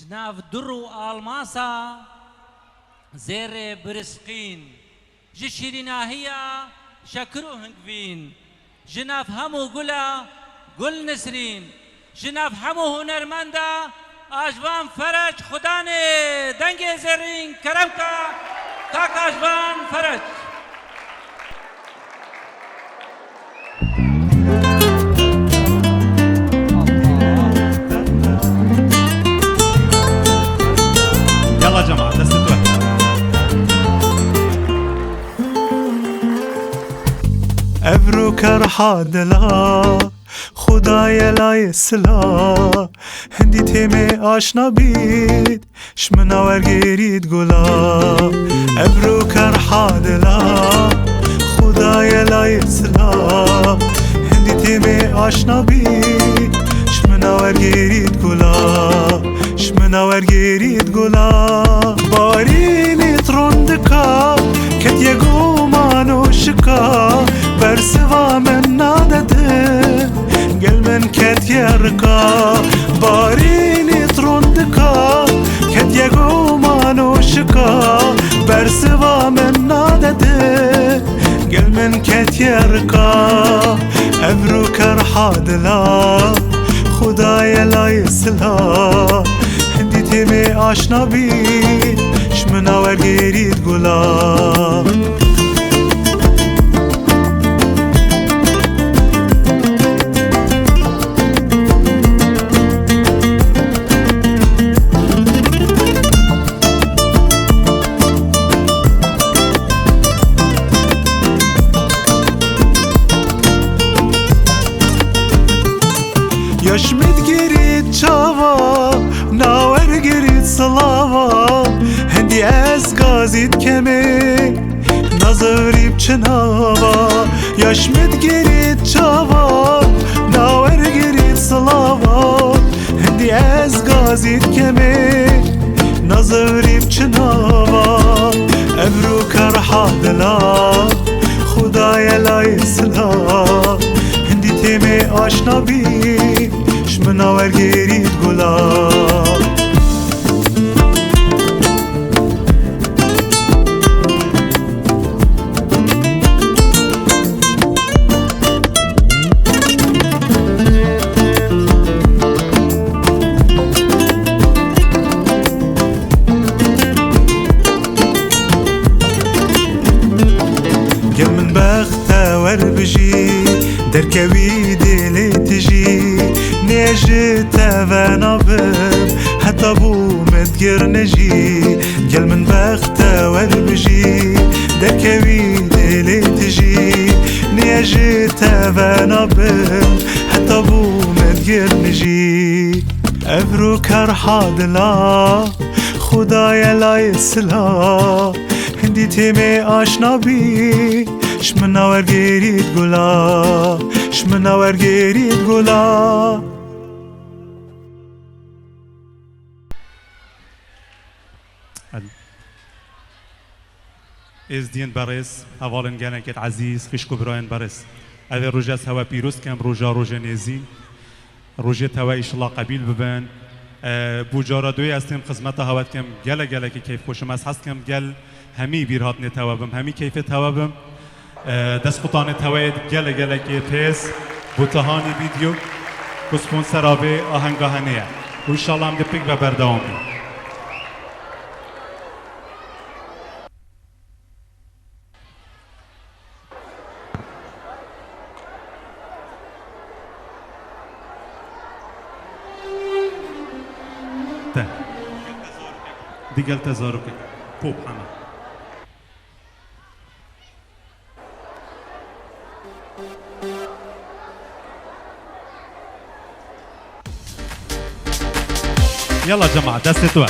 جناف در و آلماسا زیر برسقین جی شیرینا هیا شکر و هنگوین جناف همو گلا گل نسرین جناف همو هنرمندا آجوان فرج خدا نے دنگ زرین کرم کا کاک آجوان فرج يلا جماعة دستتوا ابرو کرحا دلا خدای لای سلا هندی تیمه آشنا بید شمنا ورگیرید گلا ابرو کرحا دلا خدای لای سلا هندی تیمه آشنا بید شمنا ورگیرید گلا شمنا ورگیرید گلا بارینی تروندکا کت یگو مانو شکا برسوا من نادده گل من کت یرکا بارینی تروندکا کت یگو مانو شکا برسوا من نادده گل من کت یرکا ابرو کرحا دلا خدای لای سلا هندی تیمه آشنا بید شمنا ورگیرید گلا یشمید گیرید چاوا ناور گیرید سلاوا هندی از گازید کمی نظریب چناوا یشمید گیرید چاوا ناور گیرید سلاوا هندی از گازید کمی نظریب چناوا ابرو کرحا دلا خدای لای سلا هندی تیمه آشنا بید شمنا ورگیرید گلا گل من بخت ور بجی درکوی دلی تجی نجت و نبم حتی بومت گر نجی گل من بخت ور بجی درکوی دلی تجی نجت و نبم حتی بومت گر نجی ابرو کرحا دلا خدای لای سلا هندی تیمه آشنا بی شمنا ورگیرید گلا شمنا ورگیرید گلا از دین برس اولن گنکت عزیز خشکو براین برس اوه روژه هوا پیروز کم روژه نیزین روژه هوا ایشالله قبیل ببن بوجارا دوی استیم خدمت هوات کم گله که کیف خوشم از هست کم گل همی بیرهات نتوابم همی کیف توابم دست قطان توید گله که پیس بوتهانی ویدیو و سپونسر آبه آهنگاهنیه و ایشالله هم دپیک و بردوام بیم دیگل تزارو که خوب همه يلا جماعة دستتوا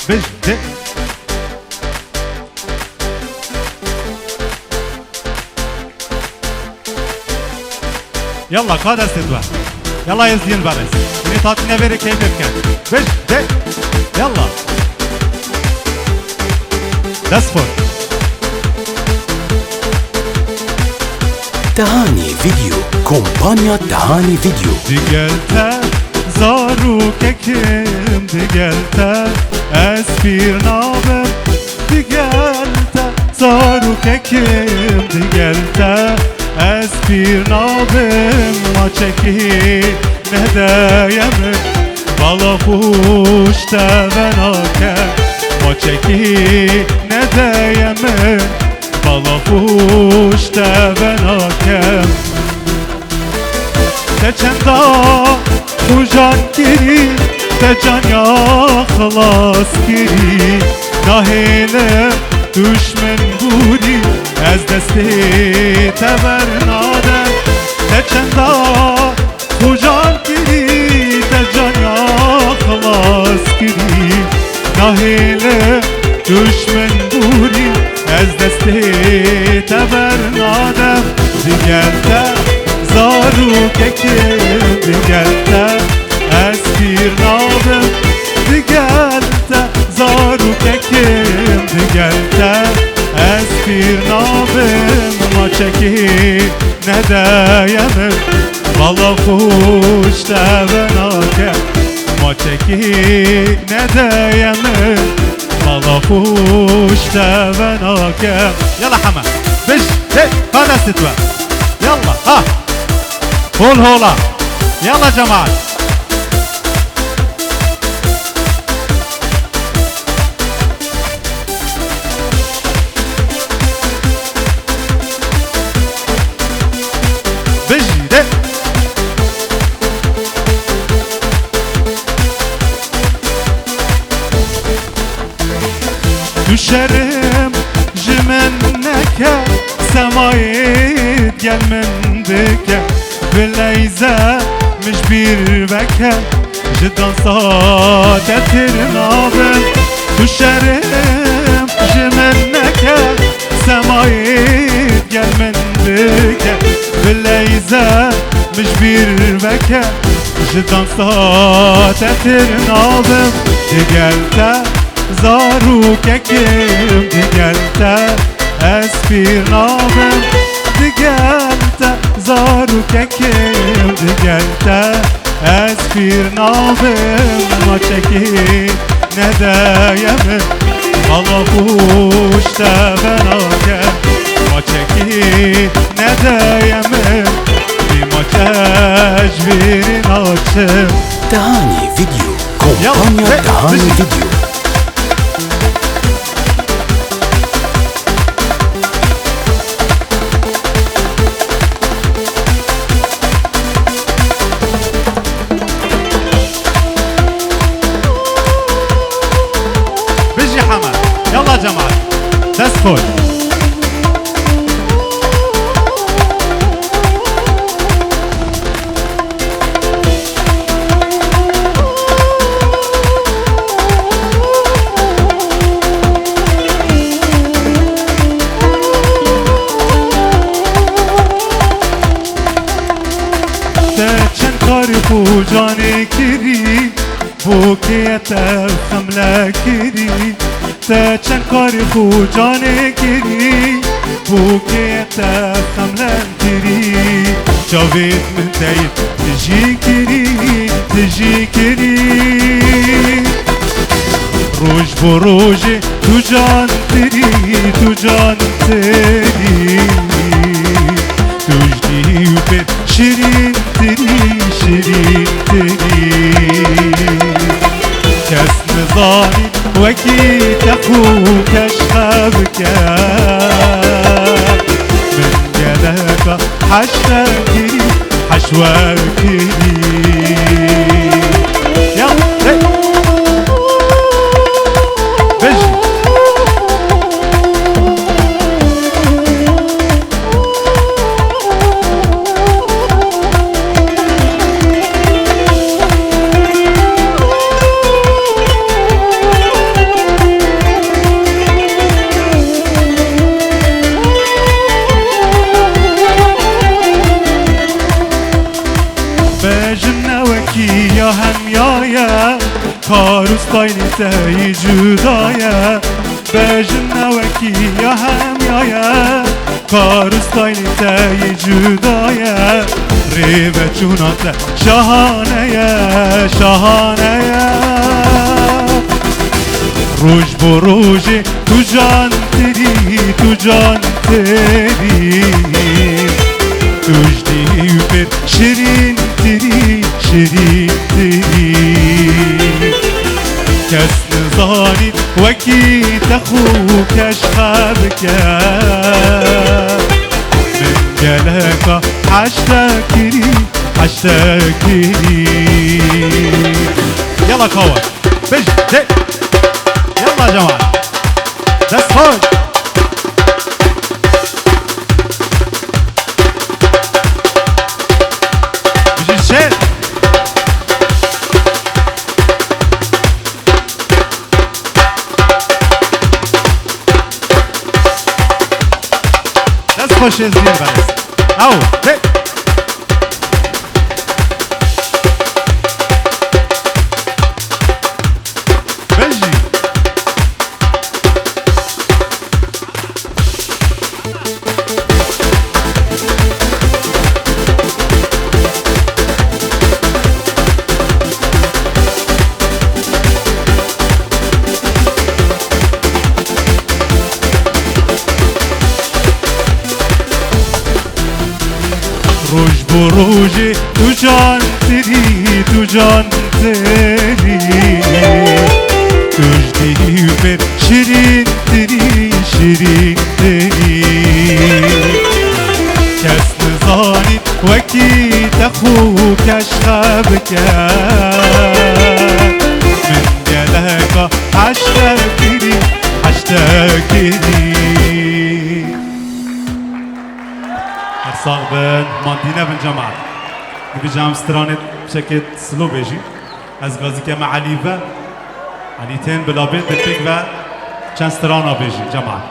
بجد يلا قاد دستتوا يلا يزين بارس من تاتنا بيري كيف كان بجد يلا دستفور تهاني فيديو كومبانيا تهاني فيديو دیگل زارو که کم دگلتا از پیر نابم دگلتا زارو ککم دگلتا از پیر نابم ما چکی ندایم بالا خوشتا بناکم ما چکی ندایم بالا خوشتا بناکم تچندا خوشان گیری تجانیا خلاص گیری ناهیله دشمن بودی از دستی تبرنادم تچندا خوشان گیری تجانیا خلاص گیری ناهیله دشمن بودی از دستی تبرنادم دیگرده زارو ککم دیگرده از پیر نابم دیگرده زارو ککم دیگرده از پیر نابم ما چکی ندایم بالا خوشتا بناکم ما چکی ندایم بالا خوشتا بناکم يلا حما بش هي هذا ستوى يلا ها قول هولا يلا جماعة بجي düşerim jimeneke semayet gel min dike bileyze miş bir veke jidan saadetir nabim düşerim jimeneke semayet gel min dike bileyze miş bir veke jidan saadetir nabim digelte زارو ککم دیگلتا از پیر نابم دیگلتا زارو ککم دیگلتا از پیر نابم ما چکی ندایم حالا خوشتا بناکم ما چکی ندایم بی ما تجبیر ناچم دهانی فيديو كومبانيا دهانی فيديو يلا جماعة دست خود چند کاری خوجانه کری بوکیت خمله کری تا چند کاری خوجانه کری بوکیت خمله کری جاوید من دید تجی کری روش بو روش تو جان تری تجدی و به شیرین تری کس نزانی وکی تخوکش خبکه من گلکا حشر کری حشور کری یا همیایه کاروستایلی تایی جدایه بجن نوکی یا همیایه کاروستایلی تایی جدایه ریو چونات شاهانه بروجه تو جان تری تو جان تری تجدی بر شیرین تری شیرین تری کس نزانید وکی تخوکش خبکر من گلکا حشتکری حشتکری يلا كور بج جي يلا يا جماعة دست خوش بجي الشير دست خوش يا زين بس او جي روج بروجه تو جان تری تو جان تری تجدی بر شیرین تری شیرین تری کس نزانید وکی تخوکش خبکر من گلکا حشتکری حشتکری صاحبان ماندينا بالجماعة بيجام سترانت بشكل سلو بيجي از غازي كما عليفا عليتين بلا بنت البيك و چند سترانا بيجي جماعة